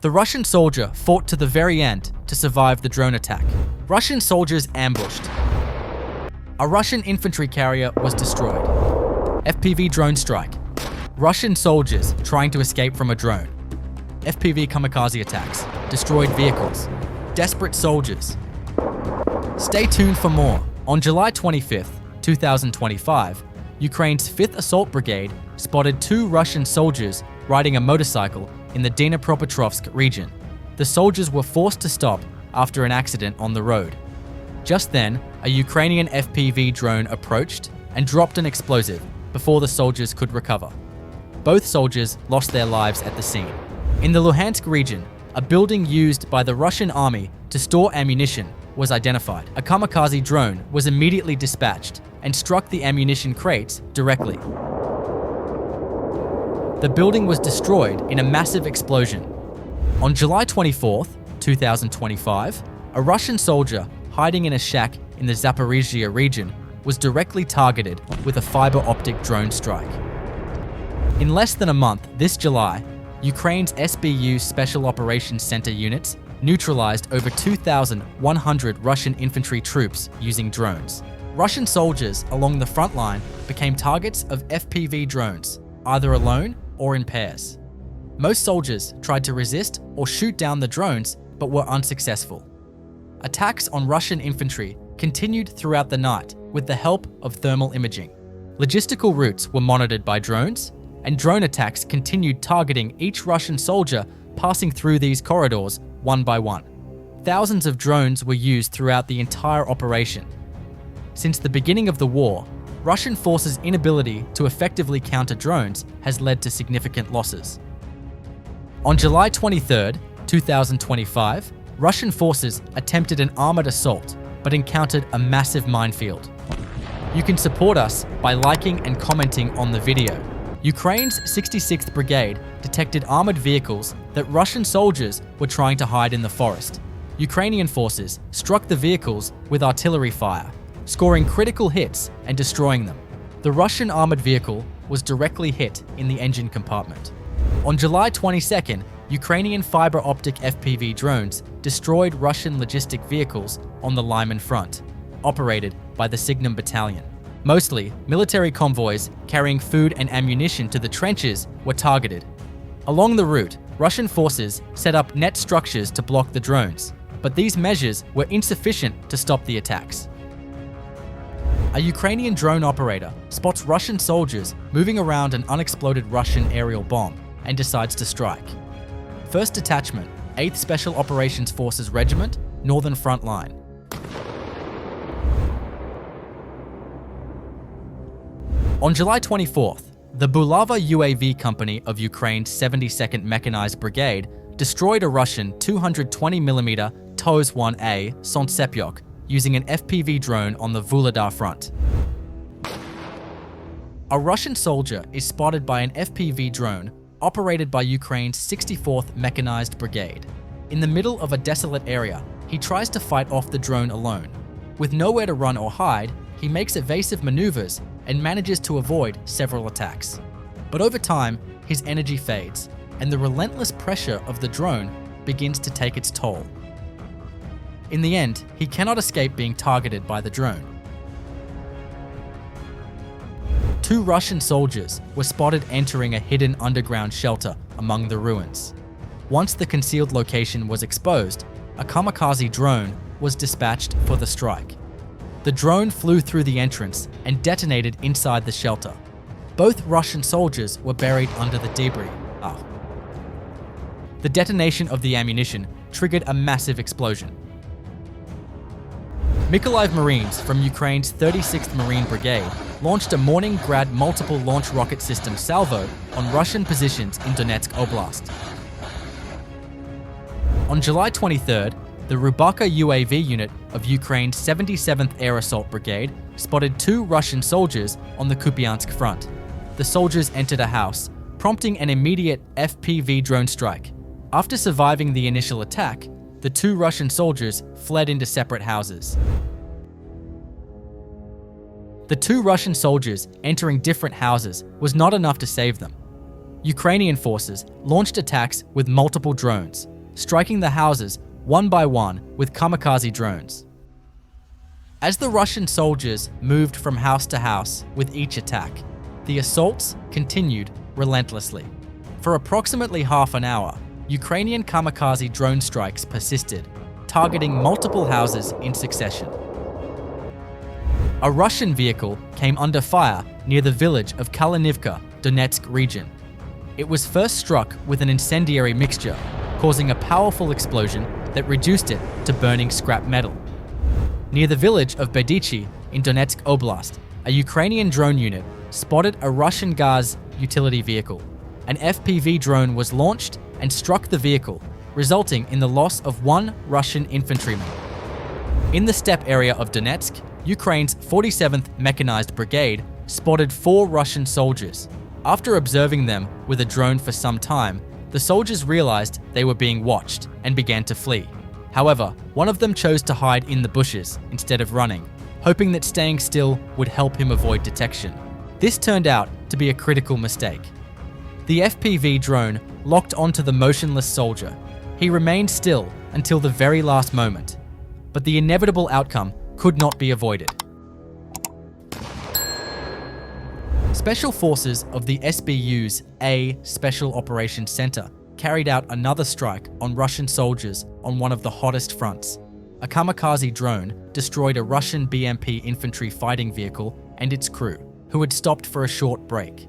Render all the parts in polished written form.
The Russian soldier fought to the very end to survive the drone attack. Russian soldiers ambushed. A Russian infantry carrier was destroyed. FPV drone strike. Russian soldiers trying to escape from a drone. FPV kamikaze attacks. Destroyed vehicles. Desperate soldiers. Stay tuned for more. On July 25th, 2025, Ukraine's 5th Assault Brigade spotted 2 Russian soldiers riding a motorcycle in the Dnipropetrovsk region. The soldiers were forced to stop after an accident on the road. Just then, a Ukrainian FPV drone approached and dropped an explosive before the soldiers could recover. Both soldiers lost their lives at the scene. In the Luhansk region, a building used by the Russian army to store ammunition was identified. A kamikaze drone was immediately dispatched and struck the ammunition crates directly. The building was destroyed in a massive explosion. On July 24th, 2025, a Russian soldier hiding in a shack in the Zaporizhzhia region was directly targeted with a fiber optic drone strike. In less than a month, this July, Ukraine's SBU Special Operations Center units neutralized over 2,100 Russian infantry troops using drones. Russian soldiers along the front line became targets of FPV drones, either alone or in pairs. Most soldiers tried to resist or shoot down the drones, but were unsuccessful. Attacks on Russian infantry continued throughout the night with the help of thermal imaging. Logistical routes were monitored by drones, and drone attacks continued targeting each Russian soldier passing through these corridors one by one. Thousands of drones were used throughout the entire operation. Since the beginning of the war, Russian forces' inability to effectively counter drones has led to significant losses. On July 23, 2025, Russian forces attempted an armored assault but encountered a massive minefield. You can support us by liking and commenting on the video. Ukraine's 66th Brigade detected armored vehicles that Russian soldiers were trying to hide in the forest. Ukrainian forces struck the vehicles with artillery fire, scoring critical hits and destroying them. The Russian armored vehicle was directly hit in the engine compartment. On July 22nd, Ukrainian fiber optic FPV drones destroyed Russian logistic vehicles on the Lyman front, operated by the Signum Battalion. Mostly, military convoys carrying food and ammunition to the trenches were targeted. Along the route, Russian forces set up net structures to block the drones, but these measures were insufficient to stop the attacks. A Ukrainian drone operator spots Russian soldiers moving around an unexploded Russian aerial bomb and decides to strike. 1st Detachment, 8th Special Operations Forces Regiment, Northern Front Line. On July 24th, the Bulava UAV Company of Ukraine's 72nd Mechanized Brigade destroyed a Russian 220mm TOS-1A Sontsepyok using an FPV drone on the Vuhledar front. A Russian soldier is spotted by an FPV drone operated by Ukraine's 64th Mechanized Brigade. In the middle of a desolate area, he tries to fight off the drone alone. With nowhere to run or hide, he makes evasive maneuvers and manages to avoid several attacks. But over time, his energy fades, and the relentless pressure of the drone begins to take its toll. In the end, he cannot escape being targeted by the drone. 2 Russian soldiers were spotted entering a hidden underground shelter among the ruins. Once the concealed location was exposed, a kamikaze drone was dispatched for the strike. The drone flew through the entrance and detonated inside the shelter. Both Russian soldiers were buried under the debris. The detonation of the ammunition triggered a massive explosion. Mykolaiv Marines from Ukraine's 36th Marine Brigade launched a Morning Grad multiple launch rocket system salvo on Russian positions in Donetsk Oblast. On July 23rd, the Rubaka UAV unit of Ukraine's 77th Air Assault Brigade spotted 2 Russian soldiers on the Kupiansk front. The soldiers entered a house, prompting an immediate FPV drone strike. After surviving the initial attack, the 2 Russian soldiers fled into separate houses. The 2 Russian soldiers entering different houses was not enough to save them. Ukrainian forces launched attacks with multiple drones, striking the houses one by one with kamikaze drones. As the Russian soldiers moved from house to house with each attack, the assaults continued relentlessly. For approximately half an hour, Ukrainian kamikaze drone strikes persisted, targeting multiple houses in succession. A Russian vehicle came under fire near the village of Kalinivka, Donetsk region. It was first struck with an incendiary mixture, causing a powerful explosion that reduced it to burning scrap metal. Near the village of Bedichi in Donetsk Oblast, a Ukrainian drone unit spotted a Russian Gaz utility vehicle. An FPV drone was launched and struck the vehicle, resulting in the loss of one Russian infantryman. In the steppe area of Donetsk, Ukraine's 47th Mechanized Brigade spotted 4 Russian soldiers. After observing them with a drone for some time, the soldiers realized they were being watched and began to flee. However, one of them chose to hide in the bushes instead of running, hoping that staying still would help him avoid detection. This turned out to be a critical mistake. The FPV drone locked onto the motionless soldier. He remained still until the very last moment, but the inevitable outcome could not be avoided. Special forces of the SBU's A Special Operations Center carried out another strike on Russian soldiers on one of the hottest fronts. A kamikaze drone destroyed a Russian BMP infantry fighting vehicle and its crew, who had stopped for a short break.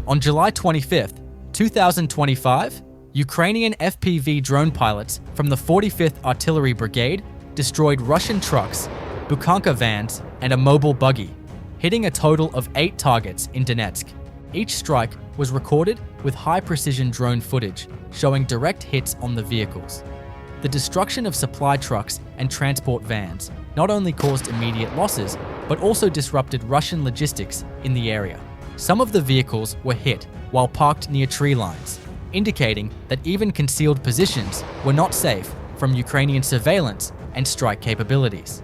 On July 25th, 2025, Ukrainian FPV drone pilots from the 45th Artillery Brigade destroyed Russian trucks, Bukanka vans, and a mobile buggy, hitting a total of 8 targets in Donetsk. Each strike was recorded with high-precision drone footage, showing direct hits on the vehicles. The destruction of supply trucks and transport vans not only caused immediate losses, but also disrupted Russian logistics in the area. Some of the vehicles were hit while parked near tree lines, indicating that even concealed positions were not safe from Ukrainian surveillance and strike capabilities.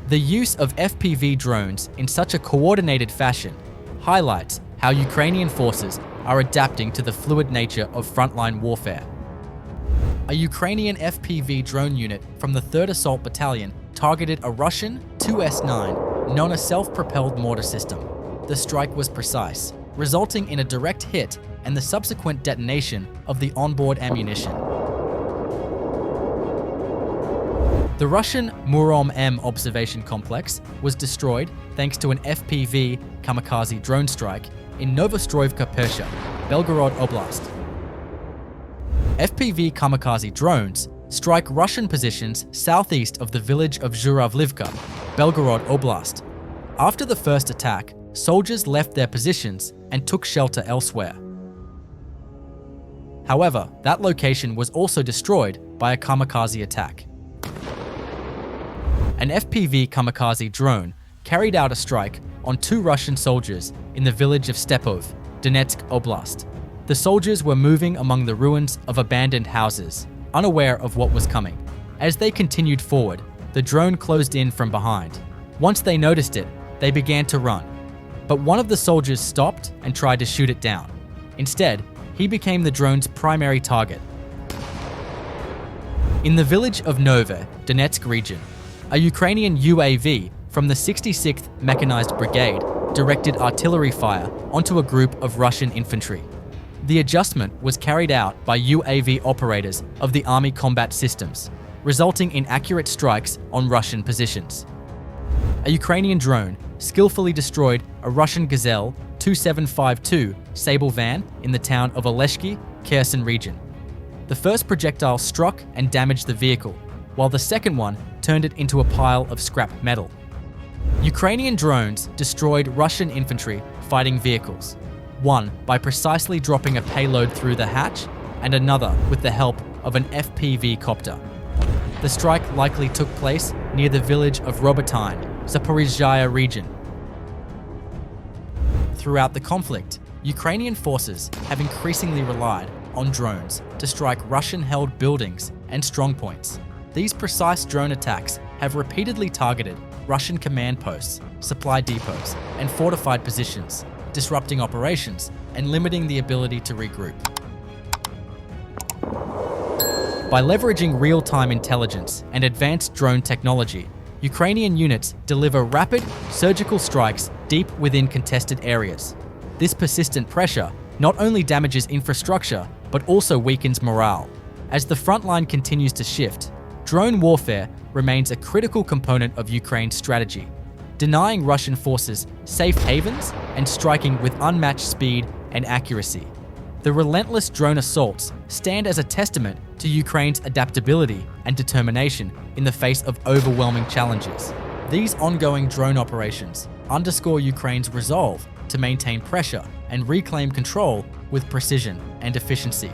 The use of FPV drones in such a coordinated fashion highlights how Ukrainian forces are adapting to the fluid nature of frontline warfare. A Ukrainian FPV drone unit from the 3rd Assault Battalion targeted a Russian 2S9 known as self-propelled mortar system. The strike was precise, resulting in a direct hit and the subsequent detonation of the onboard ammunition. The Russian Murom-M observation complex was destroyed thanks to an FPV kamikaze drone strike in Novostroyevka Persha, Belgorod Oblast. FPV kamikaze drones strike Russian positions southeast of the village of Zhuravlivka, Belgorod Oblast. After the first attack, soldiers left their positions and took shelter elsewhere. However, that location was also destroyed by a kamikaze attack. An FPV kamikaze drone carried out a strike on 2 Russian soldiers in the village of Stepov, Donetsk Oblast. The soldiers were moving among the ruins of abandoned houses, unaware of what was coming. As they continued forward, the drone closed in from behind. Once they noticed it, they began to run. But one of the soldiers stopped and tried to shoot it down. Instead, he became the drone's primary target. In the village of Nove, Donetsk region, a Ukrainian UAV from the 66th Mechanized Brigade directed artillery fire onto a group of Russian infantry. The adjustment was carried out by UAV operators of the Army Combat Systems, resulting in accurate strikes on Russian positions. A Ukrainian drone skillfully destroyed a Russian Gazelle 2752 Sable van in the town of Oleshki, Kherson region. The first projectile struck and damaged the vehicle, while the second one turned it into a pile of scrap metal. Ukrainian drones destroyed Russian infantry fighting vehicles, one by precisely dropping a payload through the hatch and another with the help of an FPV copter. The strike likely took place near the village of Robotyne, Zaporizhzhia region. Throughout the conflict, Ukrainian forces have increasingly relied on drones to strike Russian-held buildings and strongpoints. These precise drone attacks have repeatedly targeted Russian command posts, supply depots, and fortified positions, disrupting operations and limiting the ability to regroup. By leveraging real-time intelligence and advanced drone technology, Ukrainian units deliver rapid, surgical strikes deep within contested areas. This persistent pressure not only damages infrastructure, but also weakens morale. As the frontline continues to shift, drone warfare remains a critical component of Ukraine's strategy, denying Russian forces safe havens and striking with unmatched speed and accuracy. The relentless drone assaults stand as a testament to Ukraine's adaptability and determination in the face of overwhelming challenges. These ongoing drone operations underscore Ukraine's resolve to maintain pressure and reclaim control with precision and efficiency.